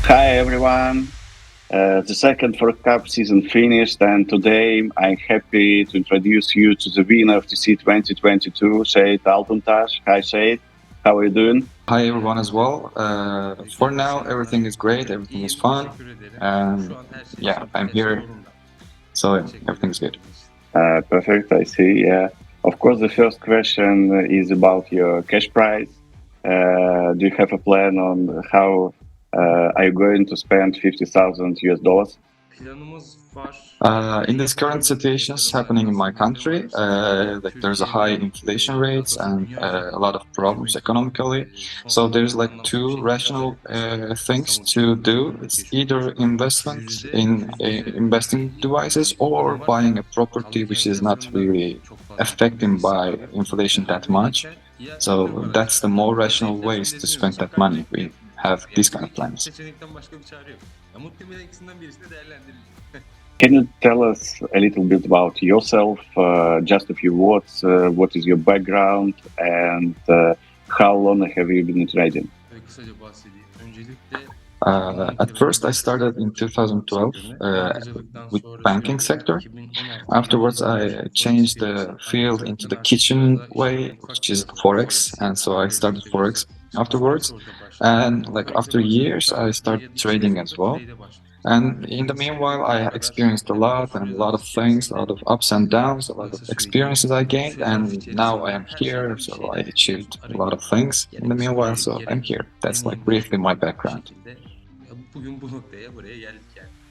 Hi everyone. The second ForexCup season finished, and today I'm happy to introduce you to the winner of FTC 2022, Seyit Altuntas. Hi Seyit, how are you doing? Hi everyone as well. For now, everything is great. Everything is fun, and yeah, I'm here, so everything's good. Perfect, I see. Yeah. Of course, the first question is about your cash price. Do you have a plan on how are you going to spend 50,000 US dollars? In this current situations happening in my country, like there's a high inflation rates and a lot of problems economically. So there's like two rational things to do. It's either investment in investing devices or buying a property which is not really affected by inflation that much. So that's the more rational ways to spend that money. We have these kind of plans. Can you tell us a little bit about yourself? Just a few words. What is your background and how long have you been trading? At first, I started in 2012 with banking sector. Afterwards, I changed the field into the kitchen way, which is Forex, and so I started Forex afterwards. And like after years, I started trading as well. And in the meanwhile, I experienced a lot of things, a lot of ups and downs, a lot of experiences I gained. And now I am here, so I achieved a lot of things in the meanwhile. So I'm here. That's like briefly my background.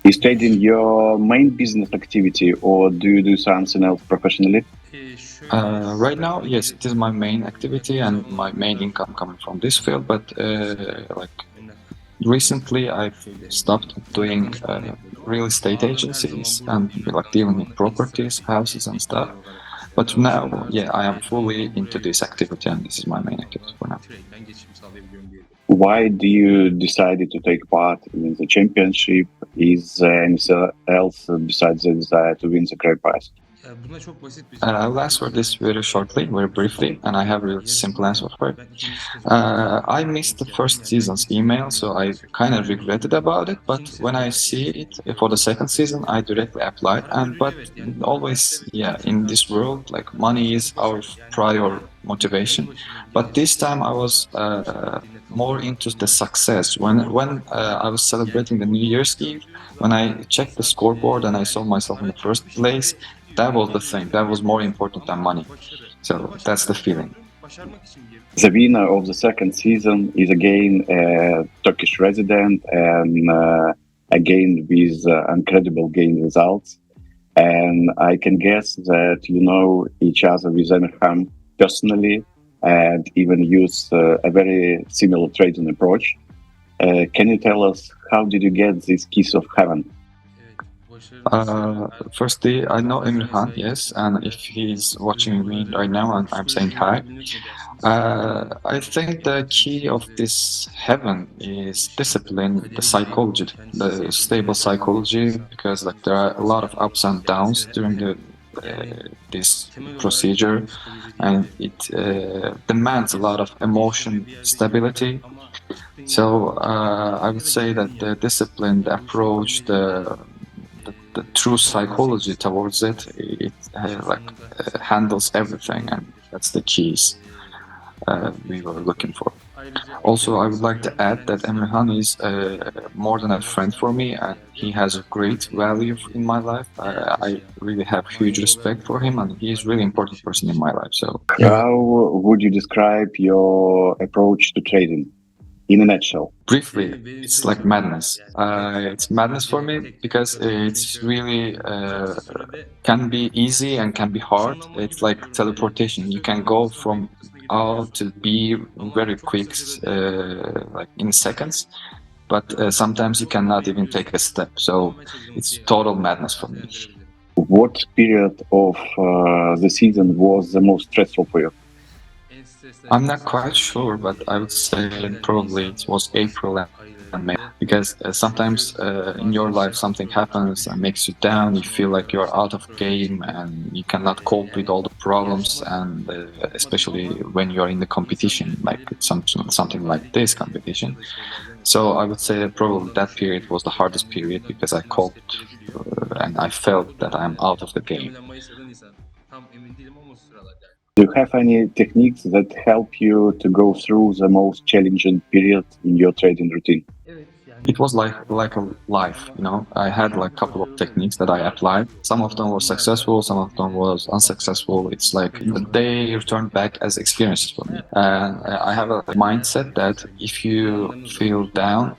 Is trading your main business activity or do you do something else professionally? Right now, yes, it is my main activity and my main income coming from this field. But like recently, I've stopped doing real estate agencies and like dealing with properties, houses, and stuff. But now, yeah, I am fully into this activity, and this is my main activity for now. Why do you decided to take part in the championship? Is there anything else besides the desire to win the great prize? I'll answer this very shortly, very briefly, and I have a really simple answer for it. I missed the first season's email, so I kind of regretted about it. But when I see it for the second season, I directly applied. And but always, yeah, in this world, like money is our prior motivation. But this time, I was more into the success. When I was celebrating the New Year's Eve, when I checked the scoreboard and I saw myself in the first place, that was the thing. That was more important than money. So that's the feeling. The winner of the second season is again a Turkish resident and again with incredible game results. And I can guess that you know each other with Emirhan personally and even use a very similar trading approach. Can you tell us how did you get this kiss of heaven? Firstly, I know Emirhan, yes, and if he's watching me right now, and I'm saying hi. I think the key of this heaven is discipline, the psychology, the stable psychology, because like there are a lot of ups and downs during the this procedure, and it demands a lot of emotion stability. So I would say that the disciplined approach, the true psychology towards it, it handles everything, and that's the keys we were looking for. Also, I would like to add that Emirhan is more than a friend for me, and he has a great value in my life. I really have huge respect for him, and he is really important person in my life. So yeah, How would you describe your approach to trading in a nutshell? briefly, it's like madness. It's madness for me because it's really can be easy and can be hard. It's like teleportation. You can go from A to B very quick, like in seconds. But sometimes you cannot even take a step. So it's total madness for me. What period of the season was the most stressful for you? I'm not quite sure, but I would say probably it was April and May. because sometimes in your life something happens and makes you down. You feel like you're out of game and you cannot cope with all the problems, and especially when you're in the competition, like something like this competition. So I would say that probably that period was the hardest period because I coped and I felt that I'm out of the game. Do you have any techniques that help you to go through the most challenging period in your trading routine? It was like a life, you know. I had like a couple of techniques that I applied. Some of them were successful, some of them was unsuccessful. It's like they return back as experiences for me. And I have a mindset that if you feel down,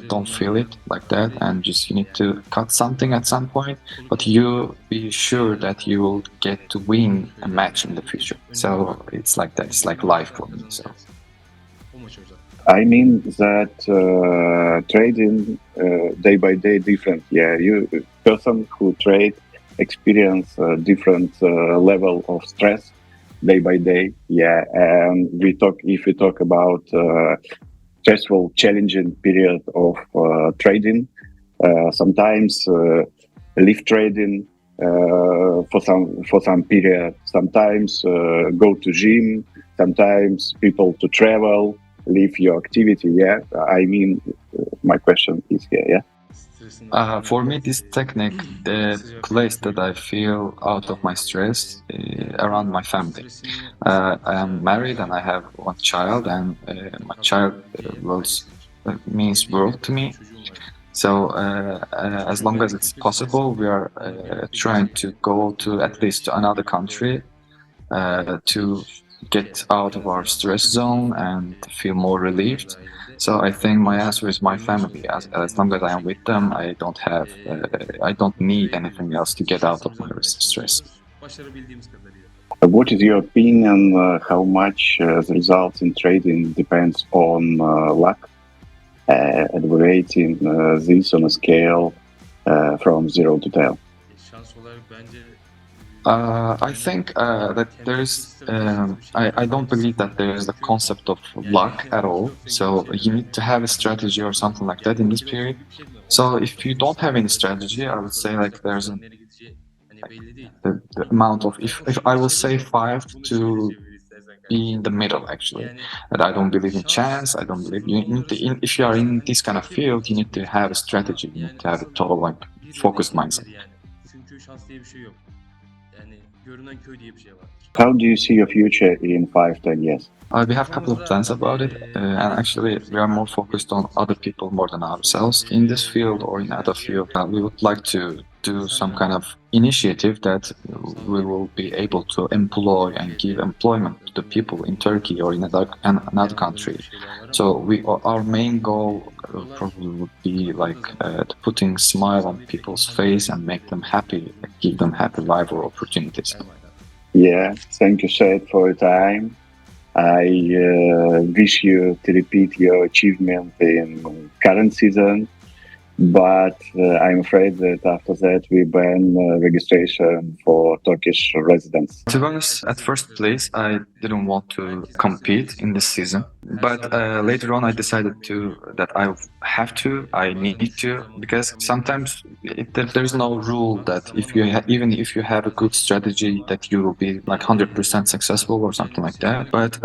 don't feel it like that, and just you need to cut something at some point. But you be sure that you will get to win a match in the future. So it's like that. It's like life for me. So. I mean that trading day by day different. Yeah, you person who trade experience a different level of stress day by day. Yeah, and if we talk about stressful, challenging period of trading, sometimes leave trading for some period. Sometimes go to gym. Sometimes people to travel. Leave your activity. Yeah, I mean, my question is here. Yeah. For me, this technique, the place that I feel out of my stress around my family. I am married and I have one child, and my child means world to me. So as long as it's possible, we are trying to go to at least to another country to get out of our stress zone and feel more relieved. So I think my answer is my family. As long as I am with them, I don't need anything else to get out of my stress. What is your opinion? How much the results in trading depends on luck? Evaluating this on a scale from 0 to 10. I think that there's. I don't believe that there is the concept of luck at all. So you need to have a strategy or something like that in this period. So if you don't have any strategy, I would say like there's the amount of if I will say 5 to be in the middle actually. But I don't believe in chance. I don't believe you need to. If you are in this kind of field, you need to have a strategy. You need to have a total like focused mindset. How do you see your future in 5-10 years? We have a couple of plans about it, and actually we are more focused on other people more than ourselves in this field or in other field. We would like to do some kind of initiative that we will be able to employ and give employment to the people in Turkey or in another country. So our main goal probably would be like putting smile on people's face and make them happy, give them happy life or opportunities. Yeah, thank you, Seyit, for your time. I wish you to repeat your achievement in current season, but I'm afraid that after that we ban registration for Turkish residents. To be honest, at first place, I didn't want to compete in this season, but later on I decided that I need to, because sometimes there is no rule that even if you have a good strategy that you will be like 100% successful or something like that. But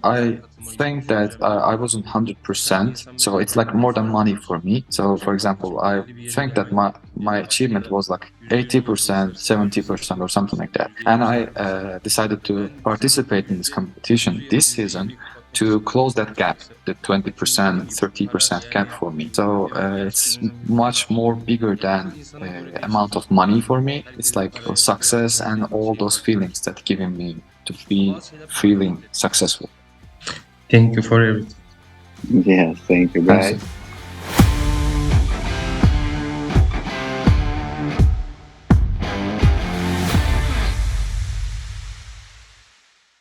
I think that I wasn't 100%, so it's like more than money for me. So for example, I think that my achievement was like 80%, 70% or something like that, and I decided to participate in this competition this season to close that gap, the 20%, 30% gap for me. So it's much more bigger than amount of money for me. It's like success and all those feelings that giving me to be feeling successful. Thank you for everything. Yeah, thank you, guys.